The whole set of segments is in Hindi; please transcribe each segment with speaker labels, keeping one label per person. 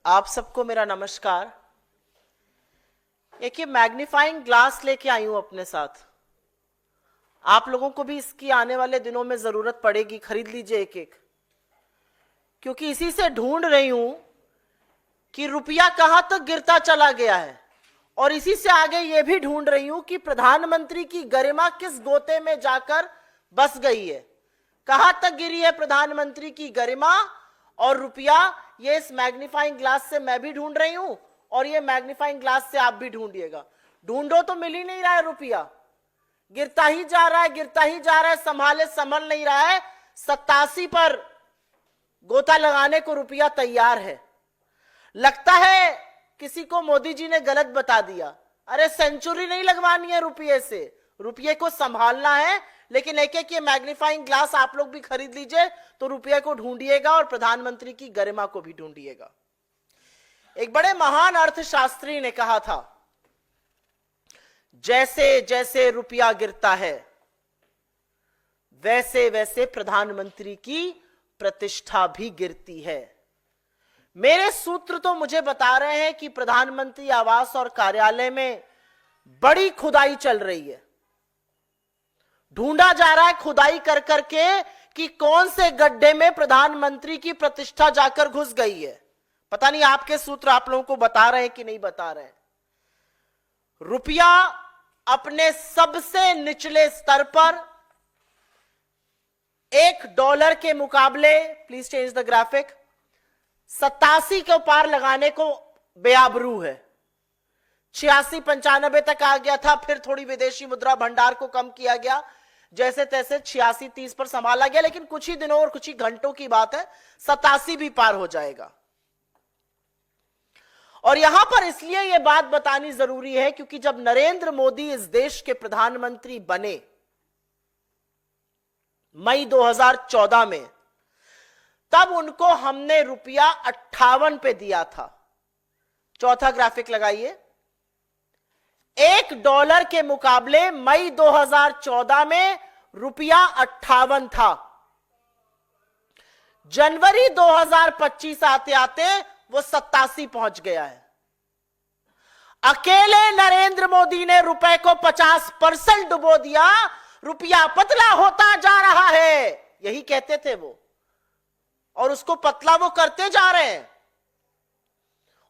Speaker 1: आप सबको मेरा नमस्कार। एक ये मैग्नीफाइंग ग्लास लेके आई हूं अपने साथ। आप लोगों को भी इसकी आने वाले दिनों में जरूरत पड़ेगी, खरीद लीजिए एक एक, क्योंकि इसी से ढूंढ रही हूं कि रुपया कहां तक गिरता चला गया है, और इसी से आगे ये भी ढूंढ रही हूं कि प्रधानमंत्री की गरिमा किस गोते में जाकर बस गई है। कहां तक गिरी है प्रधानमंत्री की गरिमा और रुपया, ये इस मैग्नीफाइंग ग्लास से मैं भी ढूंढ रही हूं और ये मैग्नीफाइंग ग्लास से आप भी ढूंढिएगा। ढूंढो तो मिल ही नहीं रहा है रुपया, गिरता ही जा रहा है, गिरता ही जा रहा है, संभाले संभल नहीं रहा है। 87 पर गोता लगाने को रुपया तैयार है। लगता है किसी को मोदी जी ने गलत बता दिया। अरे सेंचुरी नहीं लगवानी है रुपये से, रुपये को संभालना है। लेकिन एक एक ये मैग्नीफाइंग ग्लास आप लोग भी खरीद लीजिए तो रुपये को ढूंढिएगा और प्रधानमंत्री की गरिमा को भी ढूंढिएगा। एक बड़े महान अर्थशास्त्री ने कहा था, जैसे जैसे रुपया गिरता है वैसे वैसे प्रधानमंत्री की प्रतिष्ठा भी गिरती है। मेरे सूत्र तो मुझे बता रहे हैं कि प्रधानमंत्री आवास और कार्यालय में बड़ी खुदाई चल रही है। ढूंढा जा रहा है खुदाई कर करके कि कौन से गड्ढे में प्रधानमंत्री की प्रतिष्ठा जाकर घुस गई है। पता नहीं आपके सूत्र आप लोगों को बता रहे हैं कि नहीं बता रहे हैं। रुपया अपने सबसे निचले स्तर पर $1 के मुकाबले, प्लीज चेंज द ग्राफिक, 87 के पार लगाने को बेआबरू है। 86-95 तक आ गया था, फिर थोड़ी विदेशी मुद्रा भंडार को कम किया गया, जैसे तैसे 86-30 पर संभाला गया। लेकिन कुछ ही दिनों और कुछ ही घंटों की बात है, 87 भी पार हो जाएगा। और यहां पर इसलिए यह बात बतानी जरूरी है क्योंकि जब नरेंद्र मोदी इस देश के प्रधानमंत्री बने मई 2014 में, तब उनको हमने रुपया 58 पे दिया था। चौथा ग्राफिक लगाइए। $1 के मुकाबले मई 2014 में रुपया 58 था। जनवरी 2025 आते आते वो 87 पहुंच गया है। अकेले नरेंद्र मोदी ने रुपए को 50% डुबो दिया। रुपया पतला होता जा रहा है, यही कहते थे वो, और उसको पतला वो करते जा रहे हैं।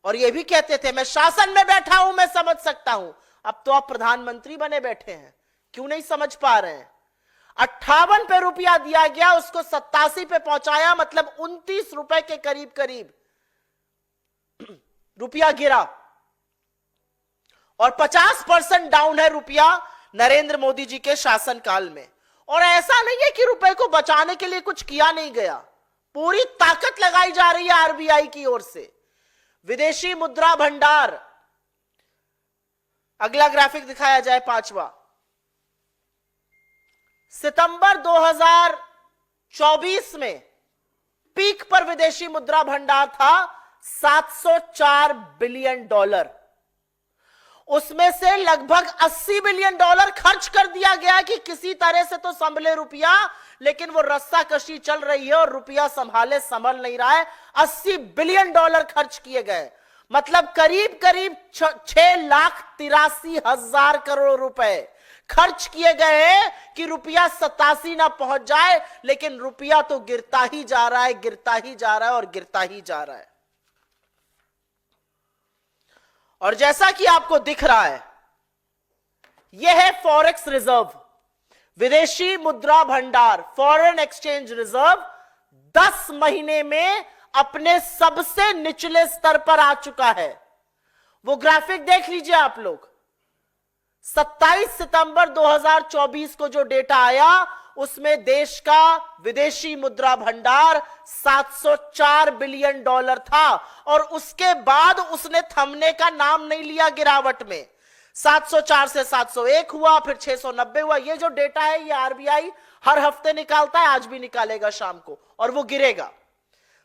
Speaker 1: और ये भी कहते थे मैं शासन में बैठा हूं, मैं समझ सकता हूं। अब तो आप प्रधानमंत्री बने बैठे हैं, क्यों नहीं समझ पा रहे हैं। 58 पे रुपया दिया गया, उसको 87 पे पहुंचाया, मतलब ₹29 के करीब करीब रुपया गिरा। और 50% डाउन है रुपया नरेंद्र मोदी जी के शासनकाल में। और ऐसा नहीं है कि रुपए को बचाने के लिए कुछ किया नहीं गया, पूरी ताकत लगाई जा रही है आरबीआई की ओर से। विदेशी मुद्रा भंडार, अगला ग्राफिक दिखाया जाए, 5वां। सितंबर 2024 में पीक पर विदेशी मुद्रा भंडार था $704 बिलियन। उसमें से लगभग $80 बिलियन खर्च कर दिया गया कि किसी तरह से तो संभले रुपया, लेकिन वो रस्साकशी चल रही है और रुपया संभाले संभल नहीं रहा है। $80 बिलियन खर्च किए गए, मतलब करीब करीब 6,83,000 करोड़ रुपए खर्च किए गए हैं कि रुपया 87 ना पहुंच जाए। लेकिन रुपया तो गिरता ही जा रहा है, गिरता ही जा रहा है और गिरता ही जा रहा है। और जैसा कि आपको दिख रहा है, यह है फॉरेक्स रिजर्व, विदेशी मुद्रा भंडार, फॉरेन एक्सचेंज रिजर्व 10 महीने में अपने सबसे निचले स्तर पर आ चुका है। वो ग्राफिक देख लीजिए आप लोग। 27 सितंबर 2024 को जो डेटा आया, उसमें देश का विदेशी मुद्रा भंडार $704 बिलियन था। और उसके बाद उसने थमने का नाम नहीं लिया गिरावट में। 704 से 701 हुआ, फिर 690 हुआ। ये जो डेटा है ये आरबीआई हर हफ्ते निकालता है, आज भी निकालेगा शाम को, और वो गिरेगा।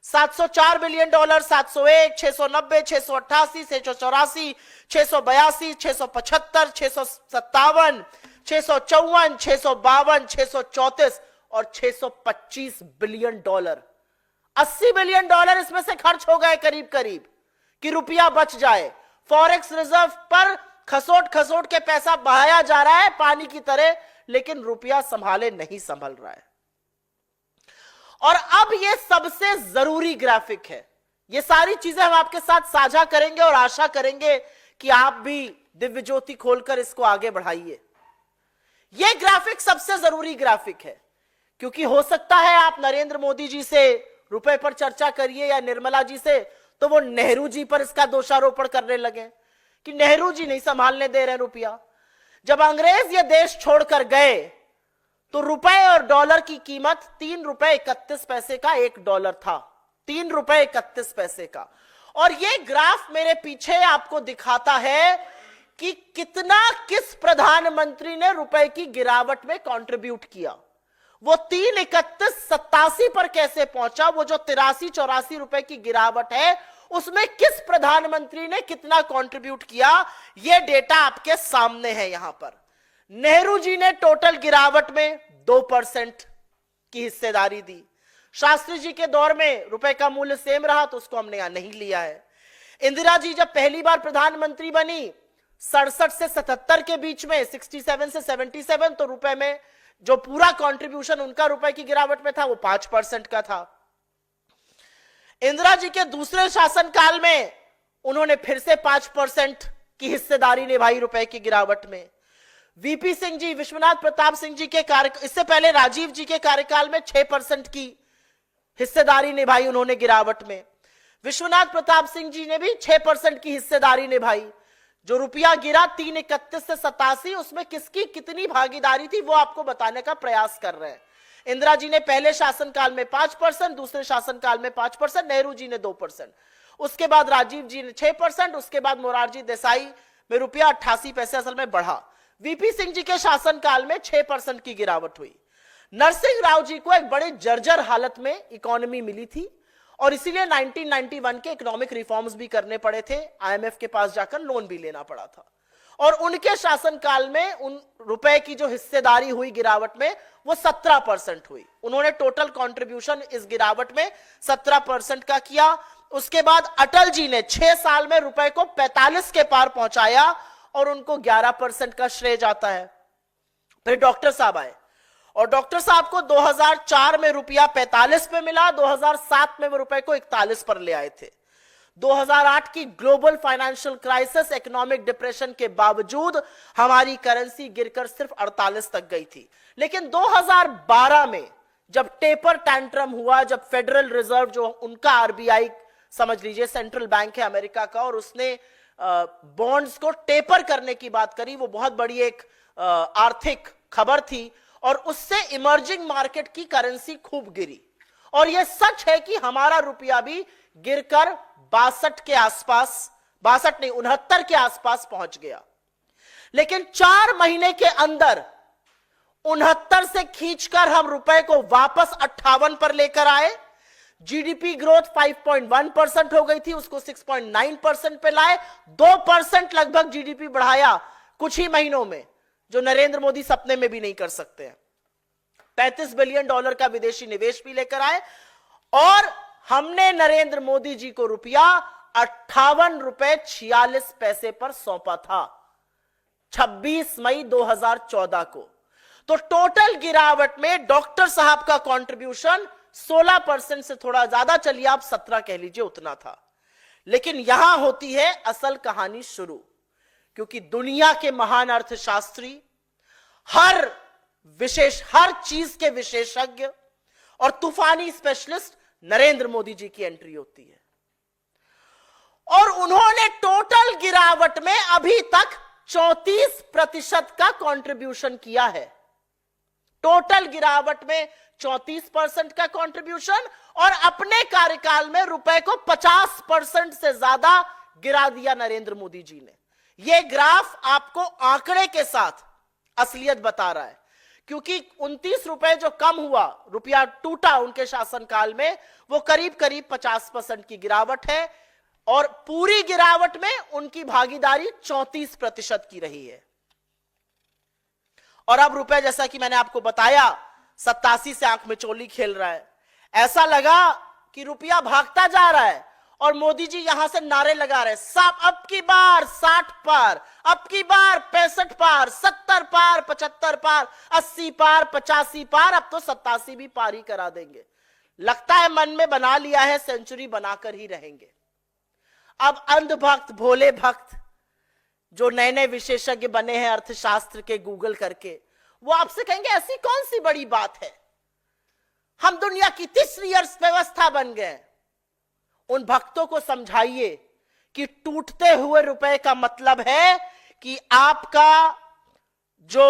Speaker 1: $704 बिलियन, 701, 690, 688, 684, 682, 675, 657, 654, 652, 634 और $625 बिलियन। $80 बिलियन इसमें से खर्च हो गए करीब करीब। कि रुपया बच जाए। फॉरेक्स रिजर्व पर खसोट खसोट के पैसा बहाया जा रहा है पानी की तरह, लेकिन रुपया संभाले नहीं संभल रहा है। और अब ये सबसे जरूरी ग्राफिक है। ये सारी चीजें हम आपके साथ साझा करेंगे और आशा करेंगे कि आप भी दिव्य ज्योति खोलकर इसको आगे बढ़ाइए। यह ग्राफिक सबसे जरूरी ग्राफिक है, क्योंकि हो सकता है आप नरेंद्र मोदी जी से रुपए पर चर्चा करिए या निर्मला जी से, तो वो नेहरू जी पर इसका दोषारोपण करने लगे कि नेहरू जी नहीं संभालने दे रहे रुपया। जब अंग्रेज ये देश छोड़कर गए तो रुपए और डॉलर की कीमत 3 रुपए 31 पैसे का $1 था, 3 रुपए 31 पैसे का। और ये ग्राफ मेरे पीछे आपको दिखाता है कि कितना किस प्रधानमंत्री ने रुपए की गिरावट में कंट्रीब्यूट किया। वो 3.3187 पर कैसे पहुंचा, वो जो 83-84 रुपए की गिरावट है उसमें किस प्रधानमंत्री ने कितना कंट्रीब्यूट किया, ये डेटा आपके सामने है। यहां पर नेहरू जी ने टोटल गिरावट में 2% की हिस्सेदारी दी। शास्त्री जी के दौर में रुपए का मूल्य सेम रहा तो उसको हमने यहां नहीं लिया है। इंदिरा जी जब पहली बार प्रधानमंत्री बनी 67 से 77 के बीच में, 67 से 77, तो रुपए में जो पूरा कंट्रीब्यूशन उनका रुपए की गिरावट में था वो 5% का था। इंदिरा जी के दूसरे शासनकाल में उन्होंने फिर से 5% की हिस्सेदारी निभाई रुपए की गिरावट में। वीपी सिंह जी, विश्वनाथ प्रताप सिंह जी के इससे पहले राजीव जी के कार्यकाल में 6% की हिस्सेदारी निभाई उन्होंने गिरावट में। विश्वनाथ प्रताप सिंह जी ने भी 6% की हिस्सेदारी निभाई। जो रुपया गिरा 3.31 से 87, उसमें किसकी कितनी भागीदारी थी वो आपको बताने का प्रयास कर रहे हैं। इंदिरा जी ने पहले शासनकाल में 5%, दूसरे शासनकाल में 5%, नेहरू जी ने 2%, उसके बाद राजीव जी ने 6%, उसके बाद मोरारजी देसाई में रुपया 88 पैसे असल में बढ़ा। वीपी सिंह जी के शासनकाल में 6% की गिरावट हुई। नरसिंह राव जी को एक बड़े जर्जर हालत में इकोनॉमी मिली थी और इसीलिए 1991 के इकोनॉमिक रिफॉर्म्स भी करने पड़े थे, आईएमएफ के पास जाकर लोन भी लेना पड़ा था। और उनके शासनकाल में उन रुपए की जो हिस्सेदारी हुई गिरावट में वो 17% हुई। उन्होंने टोटल कंट्रीब्यूशन इस गिरावट में 17% का किया। उसके बाद अटल जी ने 6 साल में रुपए को 45 के पार पहुंचाया और उनको 11% का श्रेय जाता है। फिर डॉक्टर साहब आए और डॉक्टर साहब को 2004 में रुपया 45 पे मिला, 2007 में वो रुपए को 41 पर ले आए थे। 2008 की global financial crisis, economic depression के बावजूद हमारी करेंसी गिरकर सिर्फ 48 तक गई थी। लेकिन 2012 में जब टेपर टैंट्रम हुआ, जब फेडरल रिजर्व जो उनका आरबीआई समझ लीजिए सेंट्रल बैंक है अमेरिका का, और उसने बॉन्ड्स को टेपर करने की बात करी, वो बहुत बड़ी एक आर्थिक खबर थी और उससे इमर्जिंग मार्केट की करेंसी खूब गिरी। और यह सच है कि हमारा रुपया भी गिरकर 62 के आसपास, 62 नहीं 69 के आसपास पहुंच गया। लेकिन 4 महीने के अंदर 69 से खींचकर हम रुपए को वापस 58 पर लेकर आए। जीडीपी ग्रोथ 5.1% हो गई थी, उसको 6.9% पे लाए। 2% लगभग जीडीपी बढ़ाया कुछ ही महीनों में, जो नरेंद्र मोदी सपने में भी नहीं कर सकते हैं। $35 बिलियन का विदेशी निवेश भी लेकर आए और हमने नरेंद्र मोदी जी को रुपया 58 रुपए 46 पैसे पर सौंपा था 26 मई 2014 को। तो टोटल गिरावट में डॉक्टर साहब का कंट्रीब्यूशन 16% से थोड़ा ज्यादा, चलिए आप 17 कह लीजिए, उतना था। लेकिन यहां होती है असल कहानी शुरू, क्योंकि दुनिया के महान अर्थशास्त्री, हर चीज के विशेषज्ञ और तूफानी स्पेशलिस्ट नरेंद्र मोदी जी की एंट्री होती है। और उन्होंने टोटल गिरावट में अभी तक 34% का कंट्रीब्यूशन किया है। टोटल गिरावट में 34% का कंट्रीब्यूशन, और अपने कार्यकाल में रुपए को 50% से ज्यादा गिरा दिया नरेंद्र मोदी जी ने। यह ग्राफ आपको आंकड़े के साथ असलियत बता रहा है, क्योंकि 29 रुपए जो कम हुआ, रुपया टूटा उनके शासनकाल में, वो करीब करीब 50% की गिरावट है। और पूरी गिरावट में उनकी भागीदारी 34% की रही है। और अब रुपए, जैसा कि मैंने आपको बताया, 87 से आंख में चोली खेल रहा है। ऐसा लगा कि रुपया भागता जा रहा है और मोदी जी यहां से नारे लगा रहे, सब अब की बार 60 पार, अब की बार 65 पार, 70 पार, 75 पार, 80 पार, 85 पार, अब तो 87 भी पार ही करा देंगे। लगता है मन में बना लिया है सेंचुरी बनाकर ही रहेंगे। अब अंधभक्त भोले भक्त जो नए नए विशेषज्ञ बने हैं अर्थशास्त्र के गूगल करके, वो आपसे कहेंगे ऐसी कौन सी बड़ी बात है, हम दुनिया की तीसरी अर्थव्यवस्था बन गए। उन भक्तों को समझाइए कि टूटते हुए रुपए का मतलब है कि आपका जो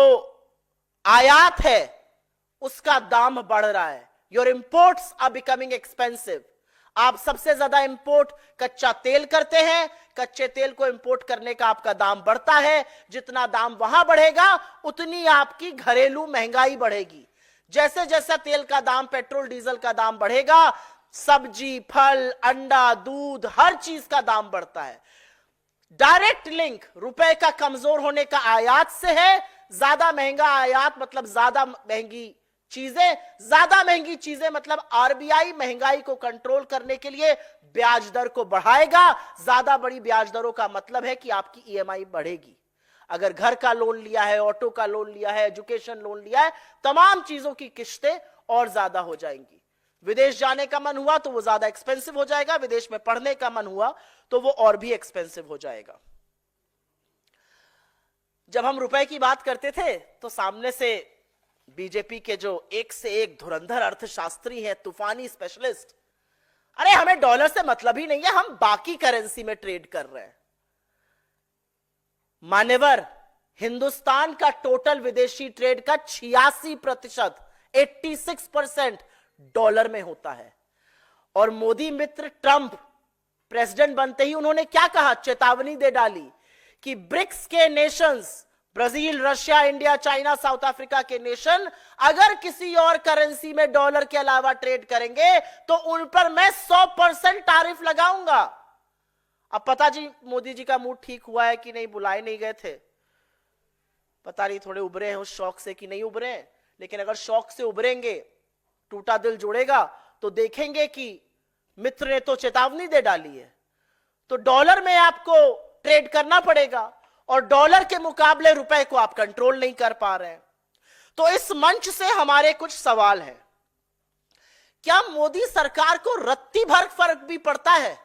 Speaker 1: आयात है उसका दाम बढ़ रहा है। Your imports are becoming expensive. आप सबसे ज्यादा इंपोर्ट कच्चा तेल करते हैं, कच्चे तेल को इंपोर्ट करने का आपका दाम बढ़ता है। जितना दाम वहां बढ़ेगा उतनी आपकी घरेलू महंगाई बढ़ेगी। जैसे जैसा तेल का दाम, पेट्रोल डीजल का दाम बढ़ेगा, सब्जी, फल, अंडा, दूध, हर चीज का दाम बढ़ता है। डायरेक्ट लिंक रुपए का कमजोर होने का आयात से है। ज्यादा महंगा आयात मतलब ज्यादा महंगी चीजें, ज्यादा महंगी चीजें मतलब आरबीआई महंगाई को कंट्रोल करने के लिए ब्याज दर को बढ़ाएगा। ज्यादा बड़ी ब्याज दरों का मतलब है कि आपकी ईएमआई बढ़ेगी। अगर घर का लोन लिया है, ऑटो का लोन लिया है, एजुकेशन लोन लिया है, तमाम चीजों की किस्तें और ज्यादा हो जाएंगी। विदेश जाने का मन हुआ तो वो ज्यादा एक्सपेंसिव हो जाएगा, विदेश में पढ़ने का मन हुआ तो वो और भी एक्सपेंसिव हो जाएगा। जब हम रुपए की बात करते थे तो सामने से बीजेपी के जो एक से एक धुरंधर अर्थशास्त्री हैं, तूफानी स्पेशलिस्ट, अरे हमें डॉलर से मतलब ही नहीं है, हम बाकी करेंसी में ट्रेड कर रहे हैं। मान्यवर, हिंदुस्तान का टोटल विदेशी ट्रेड का 86%, 86% डॉलर में होता है। और मोदी मित्र ट्रंप प्रेसिडेंट बनते ही उन्होंने क्या कहा, चेतावनी दे डाली कि ब्रिक्स के Nations, Brazil, Russia, India, China, south Africa के नेशन अगर किसी और करेंसी में डॉलर के अलावा ट्रेड करेंगे तो उन पर मैं 100% टैरिफ लगाऊंगा। अब पता जी मोदी जी का मूड ठीक हुआ है कि नहीं, बुलाए नहीं गए थे, पता नहीं थोड़े उभरे हैं उस शौक से कि नहीं उभरे हैं। लेकिन अगर शौक से उभरेंगे, टूटा दिल जुड़ेगा, तो देखेंगे कि मित्र ने तो चेतावनी दे डाली है, तो डॉलर में आपको ट्रेड करना पड़ेगा और डॉलर के मुकाबले रुपए को आप कंट्रोल नहीं कर पा रहे हैं। तो इस मंच से हमारे कुछ सवाल हैं। क्या मोदी सरकार को रत्ती भर फर्क भी पड़ता है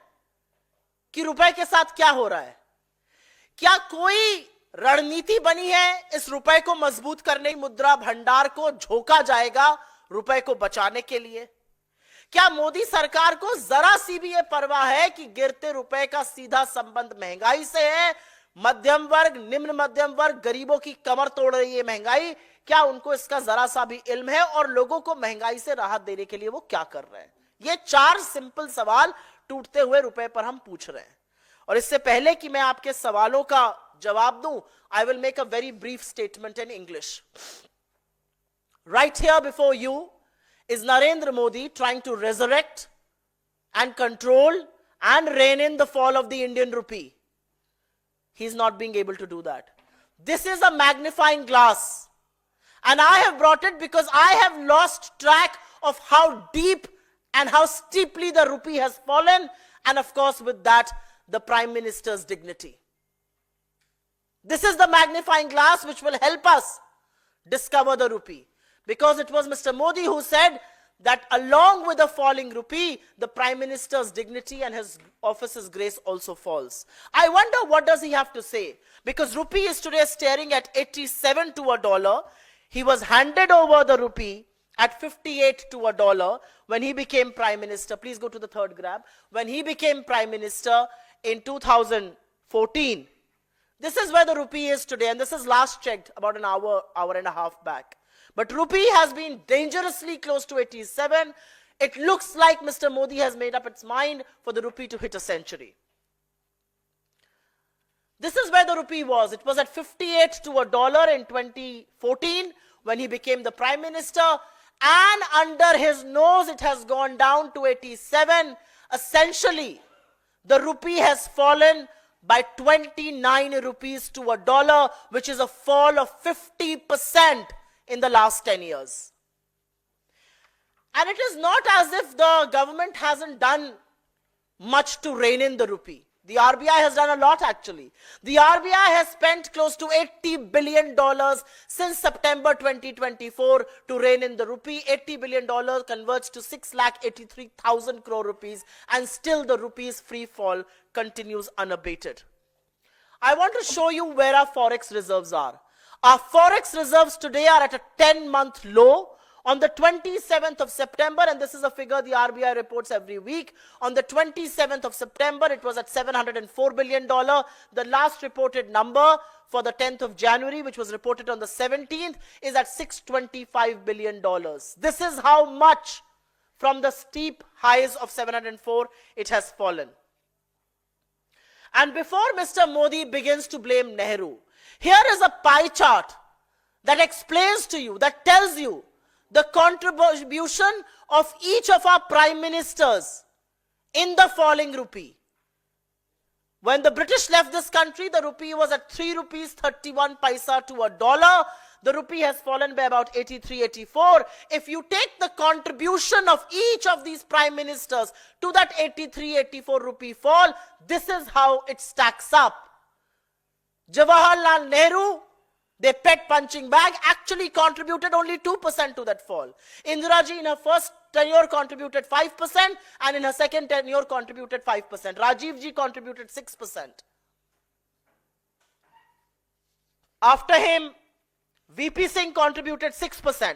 Speaker 1: कि रुपए के साथ क्या हो रहा है? क्या कोई रणनीति बनी है इस रुपए को मजबूत करने, मुद्रा भंडार को झोंका जाएगा रुपए को बचाने के लिए? क्या मोदी सरकार को जरा सी भी यह परवाह है कि गिरते रुपए का सीधा संबंध महंगाई से है? मध्यम वर्ग, निम्न मध्यम वर्ग, गरीबों की कमर तोड़ रही है महंगाई। क्या उनको इसका जरा सा भी इल्म है और लोगों को महंगाई से राहत देने के लिए वो क्या कर रहे हैं? ये 4 सिंपल सवाल टूटते हुए रुपए पर हम पूछ रहे हैं। और इससे पहले कि मैं आपके सवालों का जवाब दूं, I will make a very brief statement in English. Right here before you is Narendra Modi trying to resurrect and control and rein in the fall of the Indian rupee. He's not being able to do that. This is a magnifying glass. And I have brought it because I have lost track of how deep and how steeply the rupee has fallen. And of course, with that, the Prime Minister's dignity. This is the magnifying glass which will help us discover the rupee. Because it was Mr. Modi who said that along with the falling rupee, the Prime Minister's dignity and his office's grace also falls. I wonder what does he have to say? Because rupee is today staring at 87 to a dollar. He was handed over the rupee at 58 to a dollar when he became Prime Minister. Please go to the third graph. When he became Prime Minister in 2014. This is where the rupee is today, and this is last checked about an hour and a half back. But rupee has been dangerously close to 87. It looks like Mr. Modi has made up its mind for the rupee to hit a century. This is where the rupee was. It was at 58 to a dollar in 2014 when he became the Prime Minister. And under his nose, it has gone down to 87. Essentially, the rupee has fallen by 29 rupees to a dollar, which is a fall of 50% in the last 10 years. And it is not as if the government hasn't done much to rein in the rupee. The RBI has done a lot actually. The RBI has spent close to $80 billion since September 2024 to rein in the rupee. $80 billion converts to 6,83,000 crore rupees, and still the rupee's free fall continues unabated. I want to show you where our forex reserves are. Our forex reserves today are at a 10-month low. On the 27th of September, and this is a figure the RBI reports every week, on the 27th of September, it was at $704 billion. The last reported number for the 10th of January, which was reported on the 17th, is at $625 billion. This is how much from the steep highs of 704 it has fallen. And before Mr. Modi begins to blame Nehru, here is a pie chart that explains to you, that tells you the contribution of each of our prime ministers in the falling rupee. When the British left this country, the rupee was at 3 rupees 31 paisa to a dollar. The rupee has fallen by about 83, 84. If you take the contribution of each of these prime ministers to that 83, 84 rupee fall, this is how it stacks up. Jawaharlal Nehru, their pet punching bag, actually contributed only 2% to that fall. Indira Ji in her first tenure contributed 5%, and in her second tenure contributed 5%. Rajiv Ji contributed 6%. After him, VP Singh contributed 6%.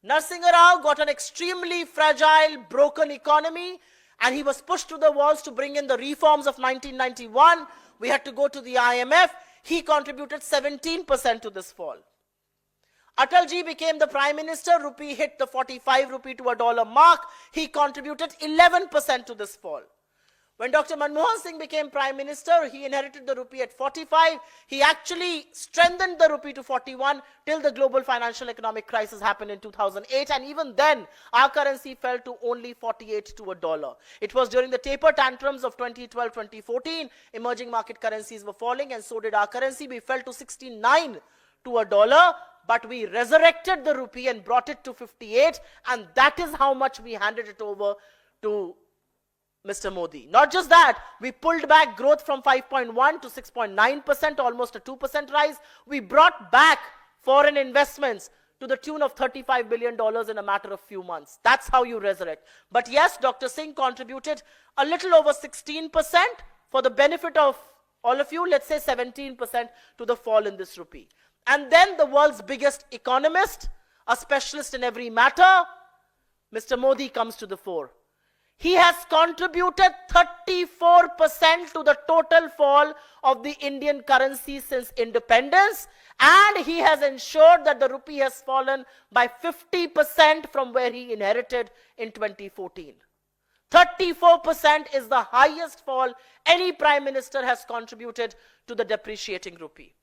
Speaker 1: Narasimha Rao got an extremely fragile, broken economy, and he was pushed to the walls to bring in the reforms of 1991. We had to go to the IMF. He contributed 17% to this fall. Atal Ji became the prime minister. Rupee hit the 45 rupee to a dollar mark. He contributed 11% to this fall. When Dr. Manmohan Singh became prime minister, he inherited the rupee at 45. He actually strengthened the rupee to 41 till the global financial economic crisis happened in 2008. And even then, our currency fell to only 48 to a dollar. It was during the taper tantrums of 2012-2014, emerging market currencies were falling, and so did our currency. We fell to 69 to a dollar, but we resurrected the rupee and brought it to 58, and that is how much we handed it over to Mr. Modi. Not just that, we pulled back growth from 5.1 to 6.9%, almost a 2% rise. We brought back foreign investments to the tune of $35 billion in a matter of few months. That's how you resurrect. But yes, Dr. Singh contributed a little over 16%. For the benefit of all of you, let's say 17% to the fall in this rupee. And then the world's biggest economist, a specialist in every matter, Mr. Modi comes to the fore. He has contributed 34% to the total fall of the Indian currency since independence, and he has ensured that the rupee has fallen by 50% from where he inherited in 2014. 34% is the highest fall any prime minister has contributed to the depreciating rupee.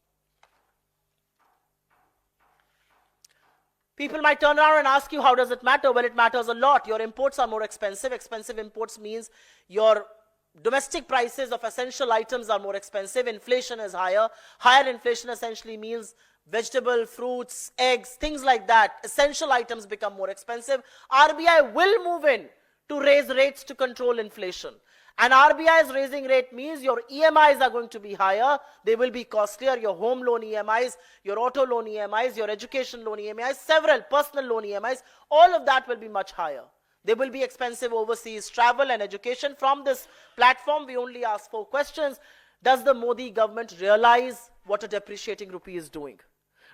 Speaker 1: People might turn around and ask you, how does it matter? Well, it matters a lot. Your imports are more expensive. Expensive imports means your domestic prices of essential items are more expensive. Inflation is higher. Higher inflation essentially means vegetable, fruits, eggs, things like that. Essential items become more expensive. RBI will move in to raise rates to control inflation. And RBI's raising rate means your EMIs are going to be higher. They will be costlier. Your home loan EMIs, your auto loan EMIs, your education loan EMIs, several personal loan EMIs, all of that will be much higher. They will be expensive overseas travel and education. From this platform, we only ask 4 questions. Does the Modi government realize what a depreciating rupee is doing?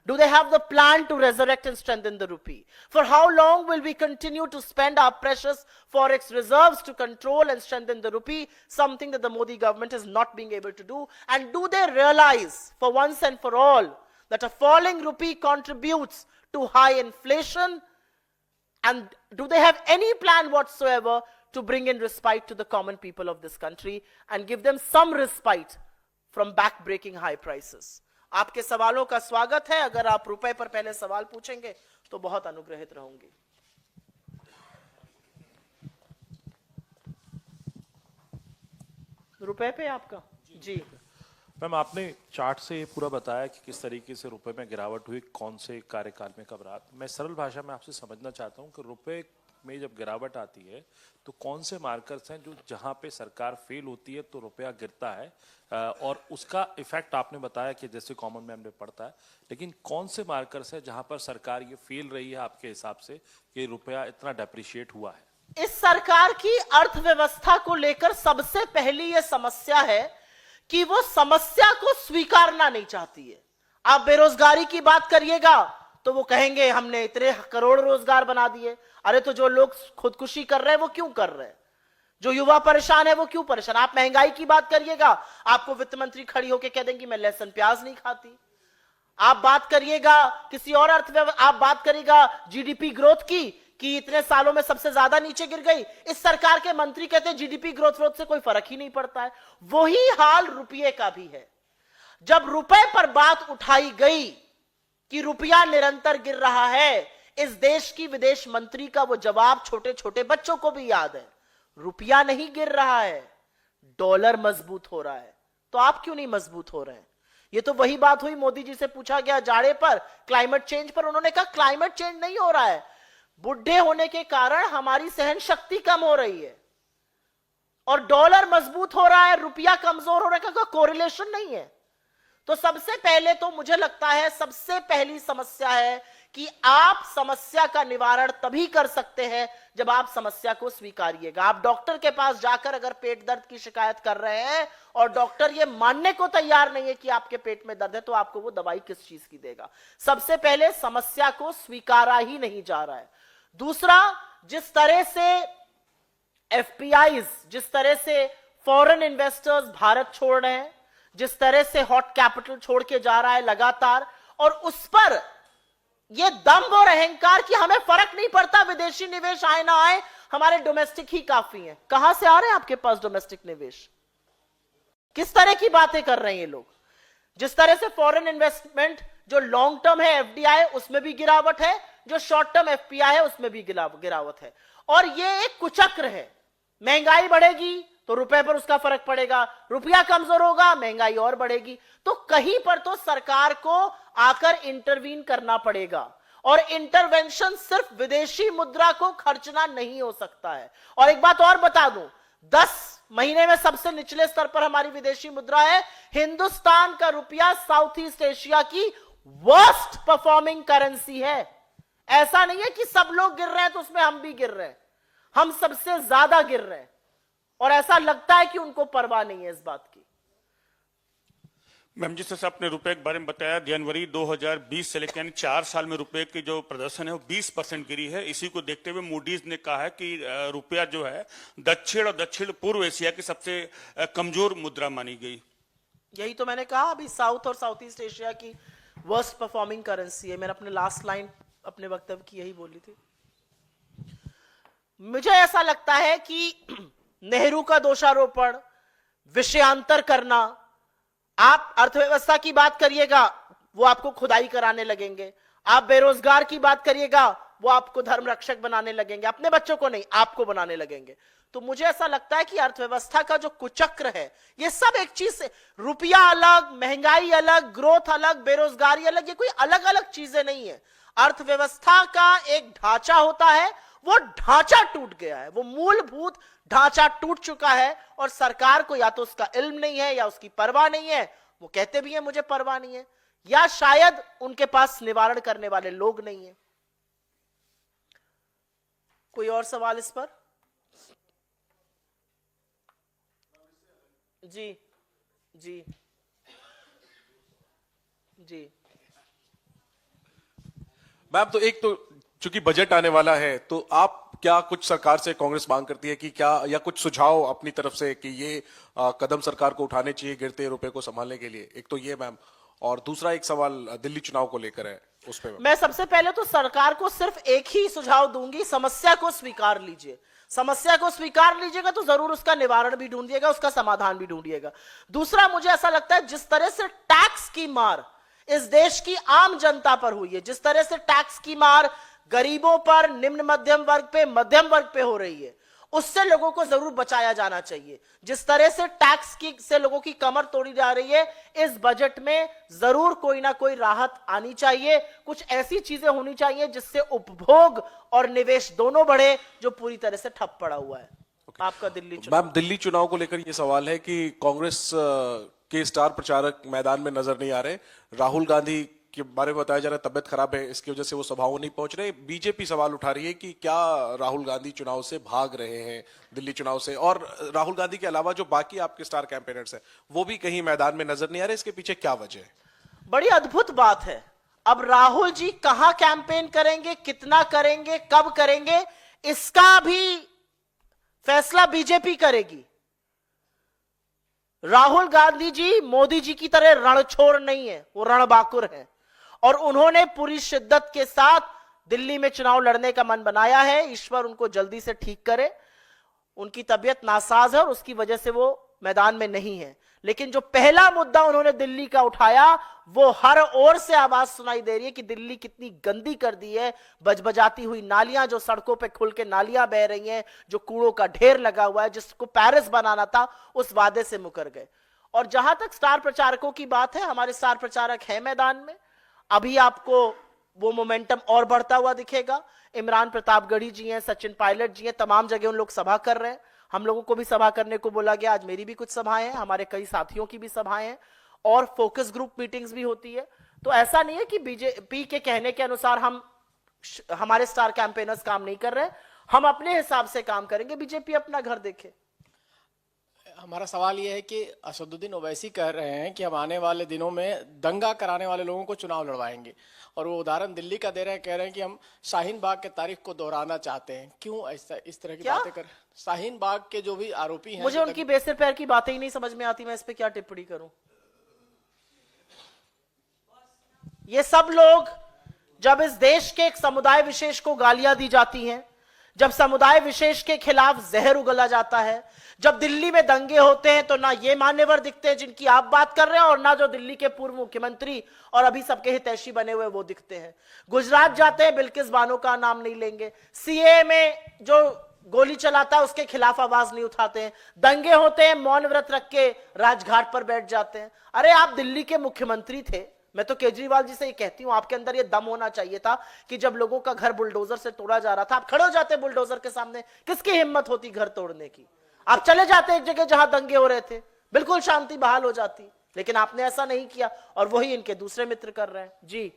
Speaker 1: Do they have the plan to resurrect and strengthen the rupee? For how long will we continue to spend our precious forex reserves to control and strengthen the rupee, something that the Modi government is not being able to do? And do they realize, for once and for all, that a falling rupee contributes to high inflation? And do they have any plan whatsoever to bring in respite to the common people of this country and give them some respite from back-breaking high prices? आपके सवालों का स्वागत है. अगर आप रुपए पर पहले सवाल पूछेंगे तो बहुत अनुग्रहित रहूंगी. रुपए पे आपका जी.
Speaker 2: मैम, आपने चार्ट से पूरा बताया कि किस तरीके से रुपए में गिरावट हुई, कौन से कार्यकाल में कब रहा. मैं सरल भाषा में आपसे समझना चाहता हूं कि रुपए में जब गिरावट आती है तो कौन से मार्कर्स हैं जो जहां पे सरकार फेल होती है तो रुपया गिरता है, और उसका इफेक्ट आपने बताया कि जैसे कॉमन मैन में पड़ता है, लेकिन कौन से मार्कर्स हैं जहां पर सरकार ये फेल रही है आपके हिसाब से कि रुपया इतना डेप्रिशिएट हुआ है?
Speaker 1: इस सरकार की अर्थव्यवस्था को लेकर सबसे पहली यह समस्या है कि वो समस्या को स्वीकारना नहीं चाहती है। आप बेरोजगारी की बात करिएगा तो वो कहेंगे हमने इतने करोड़ रोजगार बना दिए। अरे तो जो लोग खुदकुशी कर रहे हैं वो क्यों कर रहे हैं? जो युवा परेशान है वो क्यों परेशान? आप महंगाई की बात करिएगा, आपको वित्त मंत्री खड़ी होकर कह देंगी मैं लहसुन प्याज नहीं खाती। आप बात करिएगा किसी और अर्थव्यवस्था, आप बात करिएगा जीडीपी ग्रोथ की कि इतने सालों में सबसे ज्यादा नीचे गिर गई। इस सरकार के मंत्री कहते हैं जीडीपी ग्रोथ से कोई फर्क ही नहीं पड़ता है। वही हाल रुपये का भी है। जब रुपए पर बात उठाई गई कि रुपया निरंतर गिर रहा है, इस देश की विदेश मंत्री का वो जवाब छोटे छोटे बच्चों को भी याद है, रुपया नहीं गिर रहा है, डॉलर मजबूत हो रहा है। तो आप क्यों नहीं मजबूत हो रहे हैं? ये तो वही बात हुई, मोदी जी से पूछा गया जाड़े पर, क्लाइमेट चेंज पर, उन्होंने कहा क्लाइमेट चेंज नहीं हो रहा है, बुढ़े होने के कारण हमारी सहन शक्ति कम हो रही है और डॉलर मजबूत हो रहा है, रुपया कमजोर हो रहा है, का कोरिलेशन नहीं है। तो सबसे पहले तो मुझे लगता है सबसे पहली समस्या है कि आप समस्या का निवारण तभी कर सकते हैं जब आप समस्या को स्वीकारिएगा। आप डॉक्टर के पास जाकर अगर पेट दर्द की शिकायत कर रहे हैं और डॉक्टर ये मानने को तैयार नहीं है कि आपके पेट में दर्द है, तो आपको वो दवाई किस चीज की देगा? सबसे पहले समस्या को स्वीकारा ही नहीं जा रहा है। दूसरा, जिस तरह से एफपीआईज, जिस तरह से फॉरेन इन्वेस्टर्स भारत छोड़ रहे हैं, जिस तरह से हॉट कैपिटल छोड़ के जा रहा है लगातार, और उस पर यह दम्भ और अहंकार कि हमें फर्क नहीं पड़ता विदेशी निवेश आए ना आए, हमारे डोमेस्टिक ही काफी है। कहां से आ रहे हैं आपके पास डोमेस्टिक निवेश? किस तरह की बातें कर रहे हैं ये लोग? जिस तरह से फॉरेन इन्वेस्टमेंट जो लॉन्ग टर्म है एफडीआई, उसमें भी गिरावट है, जो शॉर्ट टर्म एफपीआई है उसमें भी गिरावट है। और यह एक कुचक्र है। महंगाई बढ़ेगी तो रुपए पर उसका फर्क पड़ेगा, रुपया कमजोर होगा, महंगाई और बढ़ेगी। तो कहीं पर तो सरकार को आकर इंटरवीन करना पड़ेगा, और इंटरवेंशन सिर्फ विदेशी मुद्रा को खर्चना नहीं हो सकता है। और एक बात और बता दूं, 10 महीने में सबसे निचले स्तर पर हमारी विदेशी मुद्रा है। हिंदुस्तान का रुपया साउथ ईस्ट एशिया की वर्स्ट परफॉर्मिंग करेंसी है। ऐसा नहीं है कि सब लोग गिर रहे हैं तो उसमें हम भी गिर रहे हैं, हम सबसे ज्यादा गिर रहे हैं, और ऐसा लगता है कि उनको परवाह नहीं है इस बात की।
Speaker 3: मैम, जिस तरह से आपने रुपए के बारे में बताया, जनवरी 2020 से लेकर 4 साल में रुपए की जो प्रदर्शन है वो 20% गिरी है। इसी को देखते हुए मूडीज ने कहा है कि रुपया जो है दक्षिण और दक्षिण पूर्व एशिया की सबसे कमजोर मुद्रा मानी गई।
Speaker 1: यही तो मैंने कहा, अभी साउथ और साउथ ईस्ट एशिया की वर्स्ट परफॉर्मिंग करेंसी है। मैंने अपने लास्ट लाइन अपने वक्तव्य की यही बोली थी। मुझे ऐसा लगता है कि नेहरू का दोषारोपण, विषयांतर करना, आप अर्थव्यवस्था की बात करिएगा वो आपको खुदाई कराने लगेंगे, आप बेरोजगार की बात करिएगा वो आपको धर्म रक्षक बनाने लगेंगे, अपने बच्चों को नहीं आपको बनाने लगेंगे। तो मुझे ऐसा लगता है कि अर्थव्यवस्था का जो कुचक्र है, ये सब एक चीज से, रुपया अलग, महंगाई अलग, ग्रोथ अलग, बेरोजगारी अलग, ये कोई अलग अलग चीजें नहीं है। अर्थव्यवस्था का एक ढांचा होता है, वो ढांचा टूट गया है, वो मूलभूत ढांचा टूट चुका है, और सरकार को या तो उसका इल्म नहीं है या उसकी परवाह नहीं है। वो कहते भी हैं मुझे परवाह नहीं है, या शायद उनके पास निवारण करने वाले लोग नहीं है। कोई और सवाल इस पर? जी जी जी
Speaker 4: मैम, तो एक तो चूंकि बजट आने वाला है, तो आप क्या कुछ सरकार से कांग्रेस मांग करती है कि क्या, या कुछ सुझाव अपनी तरफ से कि ये कदम सरकार को उठाने चाहिए गिरते रुपए को संभालने के लिए? एक तो ये मैम, और दूसरा एक सवाल दिल्ली चुनाव को लेकर है, उस पे
Speaker 1: मैं सबसे पहले तो सरकार को सिर्फ एक ही सुझाव दूंगी, समस्या को स्वीकार लीजिए। समस्या को स्वीकार लीजिएगा तो जरूर उसका निवारण भी ढूंढिएगा, उसका समाधान भी ढूंढिएगा। दूसरा, मुझे ऐसा लगता है जिस तरह से टैक्स की मार इस देश की आम जनता पर हुई है, जिस तरह से टैक्स की मार गरीबों पर, निम्न मध्यम वर्ग पे, मध्यम वर्ग पे हो रही है, उससे लोगों को जरूर बचाया जाना चाहिए। जिस तरह से टैक्स की से लोगों की कमर तोड़ी जा रही है, इस बजट में जरूर कोई ना कोई राहत आनी चाहिए। कुछ ऐसी चीजें होनी चाहिए जिससे उपभोग और निवेश दोनों बढ़े, जो पूरी तरह से ठप पड़ा हुआ है। आपका दिल्ली चुनाव।
Speaker 4: मैम, दिल्ली चुनाव को लेकर ये सवाल है कि कांग्रेस के स्टार प्रचारक मैदान में नजर नहीं आ रहे। राहुल गांधी के बारे में बताया जा रहा है तबियत खराब है, इसकी वजह से वो सभाओं नहीं पहुंच रहे। बीजेपी सवाल उठा रही है कि क्या राहुल गांधी चुनाव से भाग रहे हैं, दिल्ली चुनाव से, और राहुल गांधी के अलावा जो बाकी आपके स्टार कैंपेनर्स हैं वो भी कहीं मैदान में नजर नहीं आ रहे। इसके पीछे क्या वजह है?
Speaker 1: बड़ी अद्भुत बात है। अब राहुल जी कहां कैंपेन करेंगे, कितना करेंगे, कब करेंगे, इसका भी फैसला बीजेपी करेगी। राहुल गांधी जी मोदी जी की तरह रणछोड़ नहीं है, वो रणबाकुर है, और उन्होंने पूरी शिद्दत के साथ दिल्ली में चुनाव लड़ने का मन बनाया है। ईश्वर उनको जल्दी से ठीक करे। उनकी तबीयत नासाज है और उसकी वजह से वो मैदान में नहीं है। लेकिन जो पहला मुद्दा उन्होंने दिल्ली का उठाया, वो हर ओर से आवाज सुनाई दे रही है कि दिल्ली कितनी गंदी कर दी है। बजबजाती हुई नालियां, जो सड़कों पे खुल के नालियां बह रही हैं, जो कूड़ों का ढेर लगा हुआ है, जिसको पेरिस बनाना था, उस वादे से मुकर गए। और जहां तक स्टार प्रचारकों की बात है, हमारे स्टार प्रचारक हैं मैदान में। अभी आपको वो मोमेंटम और बढ़ता हुआ दिखेगा। इमरान प्रतापगढ़ी जी हैं, सचिन पायलट जी हैं, तमाम जगह उन लोग सभा कर रहे हैं। हम लोगों को भी सभा करने को बोला गया। आज मेरी भी कुछ सभाएं हैं, हमारे कई साथियों की भी सभाएं हैं, और फोकस ग्रुप मीटिंग्स भी होती है। तो ऐसा नहीं है कि बीजेपी के कहने के अनुसार हमारे स्टार कैंपेनर्स काम नहीं कर रहे। हम अपने हिसाब से काम करेंगे, बीजेपी अपना घर देखे।
Speaker 5: हमारा सवाल यह है कि असदुद्दीन ओवैसी कह रहे हैं कि हम आने वाले दिनों में दंगा कराने वाले लोगों को चुनाव लड़वाएंगे, और वो उदाहरण दिल्ली का दे रहे हैं। कह रहे हैं कि हम शाहीन बाग के तारीख को दोहराना चाहते हैं। क्यों ऐसा इस तरह की बातें कर? शाहीन बाग के जो भी आरोपी हैं,
Speaker 1: मुझे उनकी बेसिर पैर की बातें ही नहीं समझ में आती, मैं इस पे क्या टिप्पणी करूं। ये सब लोग, जब इस देश के एक समुदाय विशेष को गालियां दी जाती हैं, जब समुदाय विशेष के खिलाफ जहर उगला जाता है, जब दिल्ली में दंगे होते हैं, तो ना ये मान्यवर दिखते हैं जिनकी आप बात कर रहे हैं, और ना जो दिल्ली के पूर्व मुख्यमंत्री और अभी सबके हितैषी बने हुए वो दिखते हैं। गुजरात जाते हैं, बिल्किस बानो का नाम नहीं लेंगे। सीए में जो गोली चलाता है उसके खिलाफ आवाज नहीं उठाते हैं। दंगे होते हैं, मौन व्रत रख के राजघाट पर बैठ जाते हैं। अरे आप दिल्ली के मुख्यमंत्री थे। मैं तो केजरीवाल जी से ये कहती हूं, आपके अंदर ये दम होना चाहिए था कि जब लोगों का घर बुलडोजर से तोड़ा जा रहा था, आप खड़े हो जाते बुलडोजर के सामने। किसकी हिम्मत होती घर तोड़ने की? आप चले जाते एक जगह जहां दंगे हो रहे थे, बिल्कुल शांति बहाल हो जाती। लेकिन आपने ऐसा नहीं किया, और वही इनके दूसरे मित्र कर रहे हैं। जी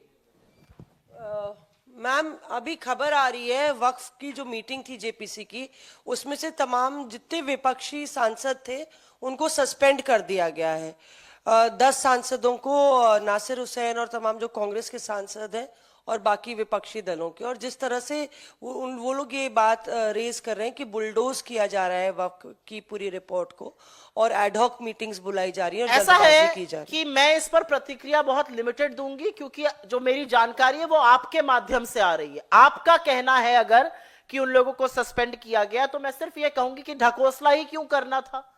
Speaker 6: मैम, अभी खबर आ रही है वक्फ की जो मीटिंग थी जेपीसी की, उसमें से तमाम जितने विपक्षी सांसद थे उनको सस्पेंड कर दिया गया है। 10 सांसदों को, नासिर हुसैन और तमाम जो कांग्रेस के सांसद हैं और बाकी विपक्षी दलों के। और जिस तरह से वो लोग ये बात रेज कर रहे हैं कि बुलडोज किया जा रहा है वक्फ की पूरी रिपोर्ट को, और एडहॉक मीटिंग्स बुलाई जा रही है,
Speaker 1: ऐसा है
Speaker 6: की जा रही
Speaker 1: कि मैं इस पर प्रतिक्रिया बहुत लिमिटेड दूंगी, क्योंकि जो मेरी जानकारी है वो आपके माध्यम से आ रही है। आपका कहना है अगर कि उन लोगों को सस्पेंड किया गया, तो मैं सिर्फ ये कहूंगी कि ढकोसला ही क्यों करना था।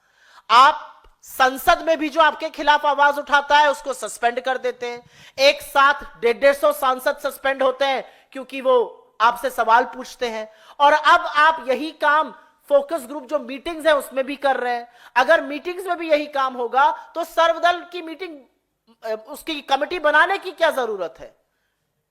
Speaker 1: आप संसद में भी जो आपके खिलाफ आवाज उठाता है उसको सस्पेंड कर देते हैं। एक साथ 150 सांसद सस्पेंड होते हैं क्योंकि वो आपसे सवाल पूछते हैं। और अब आप यही काम फोकस ग्रुप जो मीटिंग्स है उसमें भी कर रहे हैं। अगर मीटिंग्स में भी यही काम होगा तो सर्वदल की मीटिंग, उसकी कमेटी बनाने की क्या जरूरत है?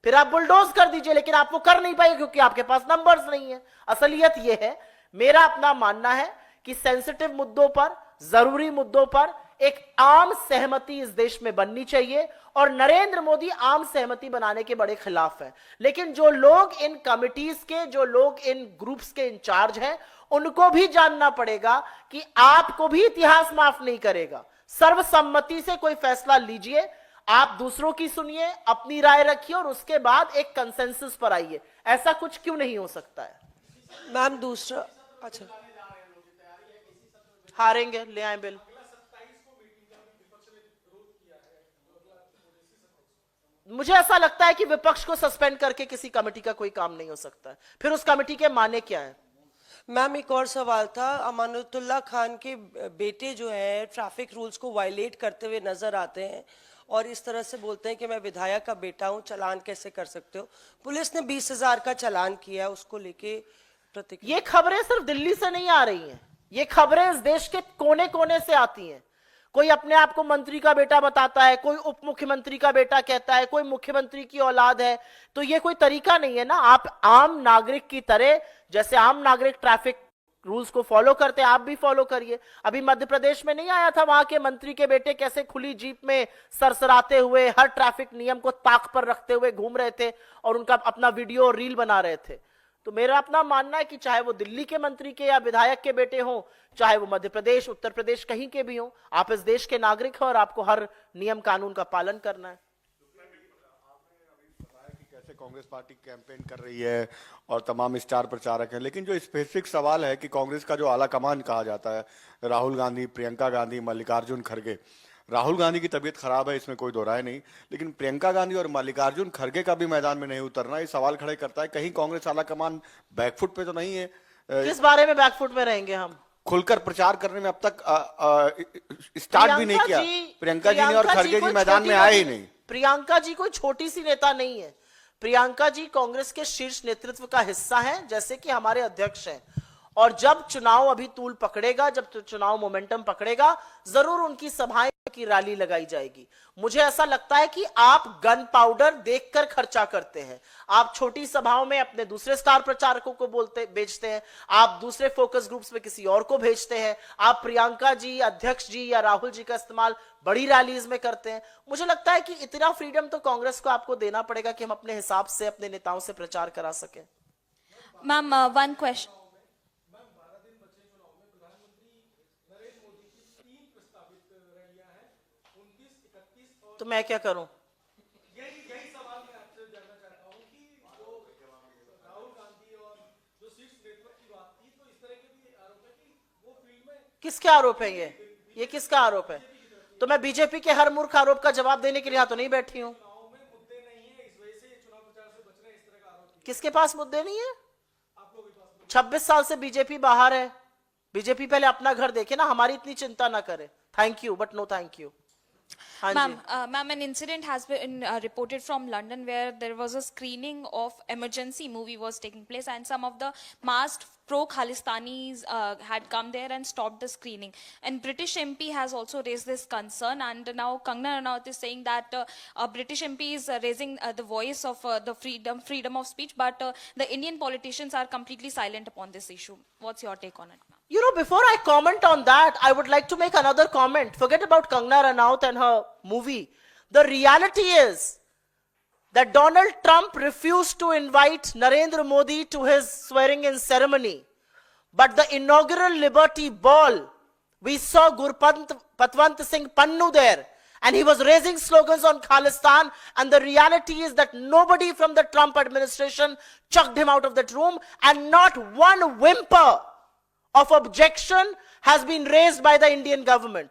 Speaker 1: फिर आप बुलडोज कर दीजिए, लेकिन आप वो कर नहीं पाएंगे क्योंकि आपके पास नंबर्स नहीं है। असलियत यह है, मेरा अपना मानना है कि सेंसिटिव मुद्दों पर, जरूरी मुद्दों पर एक आम सहमति इस देश में बननी चाहिए, और नरेंद्र मोदी आम सहमति बनाने के बड़े खिलाफ हैं। लेकिन जो लोग इन कमिटीज के, जो लोग इन ग्रुप्स के इंचार्ज हैं, उनको भी जानना पड़ेगा कि आपको भी इतिहास माफ नहीं करेगा। सर्वसम्मति से कोई फैसला लीजिए, आप दूसरों की सुनिए, अपनी राय रखिए, और उसके बाद एक कंसेंसस पर आइए। ऐसा कुछ क्यों नहीं हो सकता है?
Speaker 6: मैम दूसरा, अच्छा,
Speaker 1: हारेंगे, ले आए बिल। मुझे ऐसा लगता है कि विपक्ष को सस्पेंड करके किसी कमेटी का कोई काम नहीं हो सकता है। फिर उस कमेटी के माने क्या है?
Speaker 6: मैम एक और सवाल था। अमानुतुल्लाह खान के बेटे जो है ट्रैफिक रूल्स को वायलेट करते हुए नजर आते हैं, और इस तरह से बोलते हैं कि मैं विधायक का बेटा हूं, चालान कैसे कर सकते हो? पुलिस ने 20,000 का चालान किया, उसको लेके प्रतिक्रिया।
Speaker 1: ये खबरें सिर्फ दिल्ली से नहीं आ रही हैं, ये खबरें इस देश के कोने कोने से आती हैं। कोई अपने आप को मंत्री का बेटा बताता है, कोई उप मुख्यमंत्री का बेटा कहता है, कोई मुख्यमंत्री की औलाद है। तो ये कोई तरीका नहीं है ना। आप आम नागरिक की तरह, जैसे आम नागरिक ट्रैफिक रूल्स को फॉलो करते हैं, आप भी फॉलो करिए। अभी मध्य प्रदेश में नहीं आया था वहां के मंत्री के बेटे कैसे खुली जीप में सरसराते हुए हर ट्रैफिक नियम को ताक पर रखते हुए घूम रहे थे और उनका अपना वीडियो और रील बना रहे थे। तो मेरा अपना मानना है कि चाहे वो दिल्ली के मंत्री के या विधायक के बेटे हों, चाहे वो मध्य प्रदेश, उत्तर प्रदेश, कहीं के भी हों, आप इस देश के नागरिक हैं और आपको हर नियम कानून का पालन करना है।
Speaker 7: कि कैसे कांग्रेस पार्टी कैंपेन कर रही है और तमाम स्टार प्रचारक हैं, लेकिन जो स्पेसिफिक सवाल है कि कांग्रेस का जो आला कमान कहा जाता है, राहुल गांधी, प्रियंका गांधी, मल्लिकार्जुन खड़गे। राहुल गांधी की तबीयत खराब है, इसमें कोई दो राय नहीं, लेकिन प्रियंका गांधी और मल्लिकार्जुन खड़गे का भी मैदान में नहीं उतरना ये सवाल खड़े करता है कहीं कांग्रेस आला कमान बैकफुट पे तो नहीं है।
Speaker 1: किस बारे में बैकफुट में रहेंगे हम?
Speaker 7: खुलकर प्रचार करने में अब तक स्टार्ट भी नहीं किया। प्रियंका जी ने और खड़गे जी मैदान में आए ही नहीं।
Speaker 1: प्रियंका जी कोई छोटी सी नेता नहीं है। प्रियंका जी कांग्रेस के शीर्ष नेतृत्व का हिस्सा हैं, जैसे कि हमारे अध्यक्ष हैं। और जब चुनाव अभी तूल पकड़ेगा, जब चुनाव मोमेंटम पकड़ेगा, जरूर उनकी सभाएं की रैली लगाई जाएगी। मुझे ऐसा लगता है कि आप गन पाउडर देखकर खर्चा करते हैं। आप छोटी सभाओं में अपने दूसरे स्टार प्रचारकों को बेचते हैं, आप दूसरे फोकस ग्रुप्स में किसी और को भेजते हैं, आप प्रियंका जी, अध्यक्ष जी या राहुल जी का इस्तेमाल बड़ी रैलीज में करते हैं। मुझे लगता है कि इतना फ्रीडम तो कांग्रेस को आपको देना पड़ेगा कि हम अपने हिसाब से अपने नेताओं से प्रचार करा सकें।
Speaker 8: Ma'am, one question.
Speaker 1: तो मैं क्या करूं? किसके आरोप है ये किसका आरोप है? तो मैं बीजेपी के हर मूर्ख आरोप का जवाब देने के लिए तो नहीं बैठी हूं। किसके पास मुद्दे नहीं है? 26 साल से बीजेपी बाहर है। बीजेपी पहले अपना घर देखे ना, हमारी इतनी चिंता ना करे। Thank you but no thank you.
Speaker 8: Ma'am, an incident has been reported from London where there was a screening of emergency movie was taking place, and some of the masked pro-Khalistanis had come there and stopped the screening. And British MP has also raised this concern, and now Kangana Ranaut is saying that a British MP is raising the voice of the freedom of speech, but the Indian politicians are completely silent upon this issue. What's your take on it, ma'am?
Speaker 1: You know, before I comment on that, I would like to make another comment. Forget about Kangana Ranaut and her movie. The reality is that Donald Trump refused to invite Narendra Modi to his swearing-in ceremony. But the inaugural Liberty Ball, we saw Gurpatwant Singh Pannu there, and he was raising slogans on Khalistan, and the reality is that nobody from the Trump administration chucked him out of that room, and not one whimper of objection has been raised by the Indian government.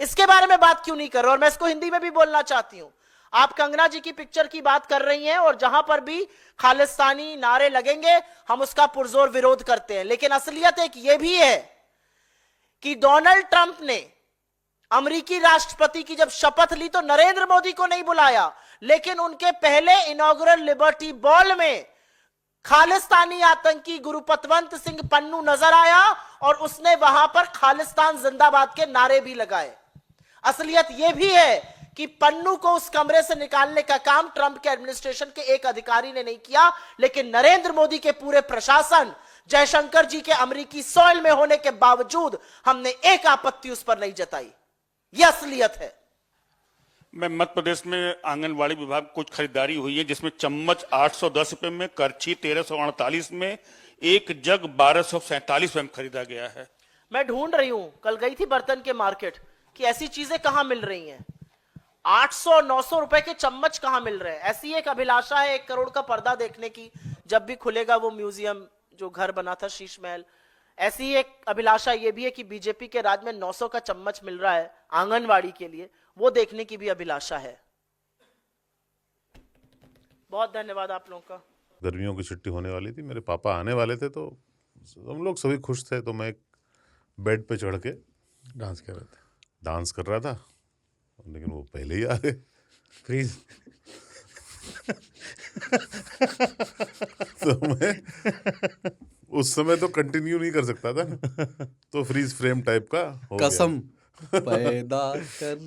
Speaker 1: इसके बारे में बात क्यों नहीं कर रहे? और मैं इसको हिंदी में भी बोलना चाहती हूं। आप कंगना जी की पिक्चर की बात कर रही हैं और जहां पर भी खालिस्तानी नारे लगेंगे हम उसका पुरजोर विरोध करते हैं, लेकिन असलियत एक यह भी है कि डोनाल्ड ट्रंप ने अमेरिकी राष्ट्रपति की जब शपथ ली तो नरेंद्र मोदी को नहीं बुलाया, लेकिन उनके पहले इनॉग्रल लिबर्टी बॉल में खालिस्तानी आतंकी गुरुपतवंत सिंह पन्नू नजर आया और उसने वहां पर खालिस्तान जिंदाबाद के नारे भी लगाए। असलियत यह भी है कि पन्नू को उस कमरे से निकालने का काम ट्रंप के एडमिनिस्ट्रेशन के एक अधिकारी ने नहीं किया, लेकिन नरेंद्र मोदी के पूरे प्रशासन, जयशंकर जी के अमेरिकी सॉइल में होने के बावजूद हमने एक आपत्ति उस पर नहीं जताई। यह असलियत है।
Speaker 3: मैं मध्य प्रदेश में आंगनबाड़ी विभाग कुछ खरीदारी हुई है, जिसमें चम्मच 810 रुपए में, करछी 1348 में, एक जग 1247 में खरीदा गया है।
Speaker 1: मैं ढूंढ रही हूं, कल गई थी बर्तन के मार्केट कि ऐसी चीजें कहां मिल रही हैं। 800-900 रुपए के चम्मच कहां मिल रहे हैं? ऐसी एक अभिलाषा है 1 करोड़ का पर्दा देखने की, जब भी खुलेगा वो म्यूजियम जो घर बना था शीश महल। ऐसी ही एक अभिलाषा ये भी है कि बीजेपी के राज में 900 का चम्मच मिल रहा है आंगनवाड़ी के लिए, वो देखने की भी अभिलाषा है। बहुत धन्यवाद आप लोगों का।
Speaker 9: गर्मियों की छुट्टी होने वाली थी, मेरे पापा आने वाले थे, तो हम लोग सभी खुश थे। तो मैं एक बेड पे चढ़ के डांस कर रहा था, लेकिन वो पहले ही आ गए।
Speaker 10: प्लीज
Speaker 9: तो उस समय तो कंटिन्यू नहीं कर सकता था ना, तो फ्रीज फ्रेम टाइप का हो गया।
Speaker 10: कसम पैदा कर